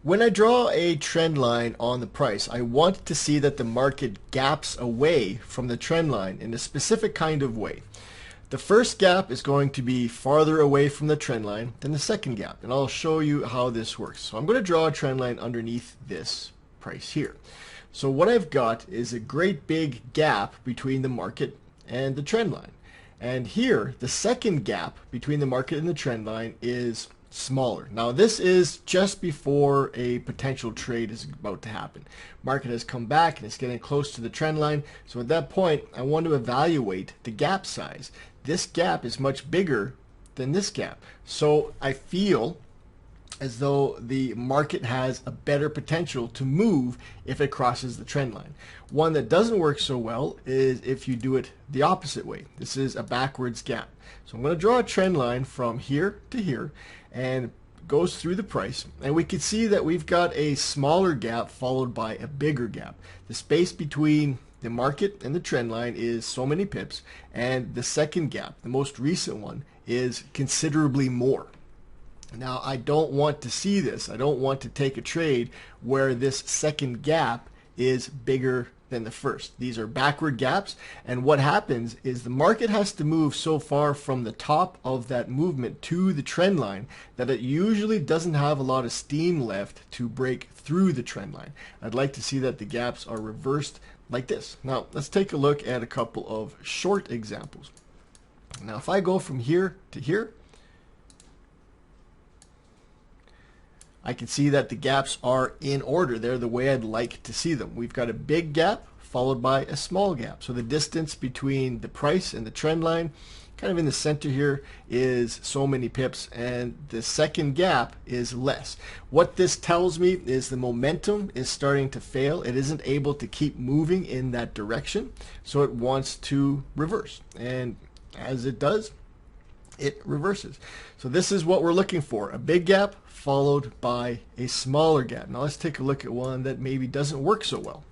When I draw a trend line on the price, I want to see that the market gaps away from the trend line in a specific kind of way. The first gap is going to be farther away from the trend line than the second gap, and I'll show you how this works. So I'm going to draw a trend line underneath this price here. So what I've got is a great big gap between the market and the trend line. And here, the second gap between the market and the trend line is smaller. Now this is just before a potential trade is about to happen. Market has come back and it's getting close to the trend line. So at that point, I want to evaluate the gap size. This gap is much bigger than this gap. So I feel as though the market has a better potential to move if it crosses the trend line. One that doesn't work so well is if you do it the opposite way. This is a backwards gap. So I'm going to draw a trend line from here to here and goes through the price, and we can see that we've got a smaller gap followed by a bigger gap. The space between the market and the trend line is so many pips, and the second gap, the most recent one, is considerably more. Now I don't want to see this. I don't want to take a trade where this second gap is bigger than the first. These are backward gaps, and what happens is the market has to move so far from the top of that movement to the trend line that it usually doesn't have a lot of steam left to break through the trend line. I'd like to see that the gaps are reversed like this. Now let's take a look at a couple of short examples. Now if I go from here to here, I can see that the gaps are in order. They're the way I'd like to see them. We've got a big gap followed by a small gap. So the distance between the price and the trend line, kind of in the center here, is so many pips, and the second gap is less. What this tells me is the momentum is starting to fail. It isn't able to keep moving in that direction, so it wants to reverse. And as it does, it reverses. So this is what we're looking for, a big gap followed by a smaller gap. Now let's take a look at one that maybe doesn't work so well.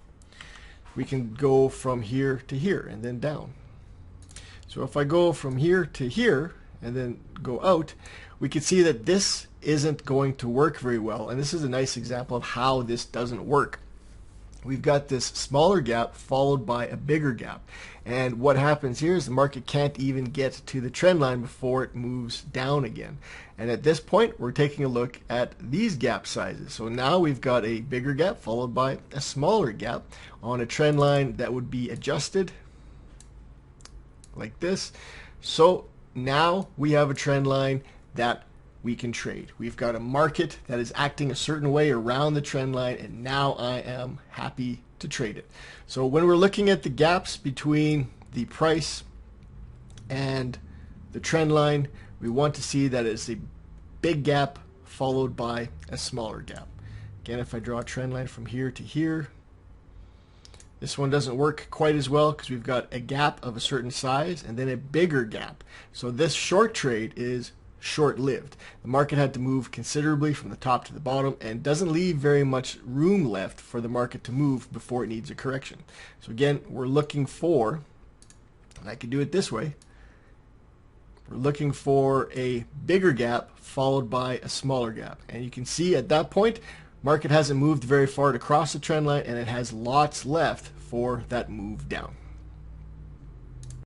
We can go from here to here and then down. So if I go from here to here and then go out, we can see that this isn't going to work very well, and this is a nice example of how this doesn't work. We've got this smaller gap followed by a bigger gap, and what happens here is the market can't even get to the trend line before it moves down again. And at this point we're taking a look at these gap sizes. So now we've got a bigger gap followed by a smaller gap on a trend line that would be adjusted like this. So now we have a trend line that we can trade. We've got a market that is acting a certain way around the trend line, and now I am happy to trade it. So when we're looking at the gaps between the price and the trend line, we want to see that it's a big gap followed by a smaller gap. Again, if I draw a trend line from here to here, this one doesn't work quite as well because we've got a gap of a certain size and then a bigger gap. So this short trade is short-lived. The market had to move considerably from the top to the bottom and doesn't leave very much room left for the market to move before it needs a correction. So again, we're looking for, and I can do it this way, we're looking for a bigger gap followed by a smaller gap. And you can see at that point, market hasn't moved very far to cross the trend line, and it has lots left for that move down.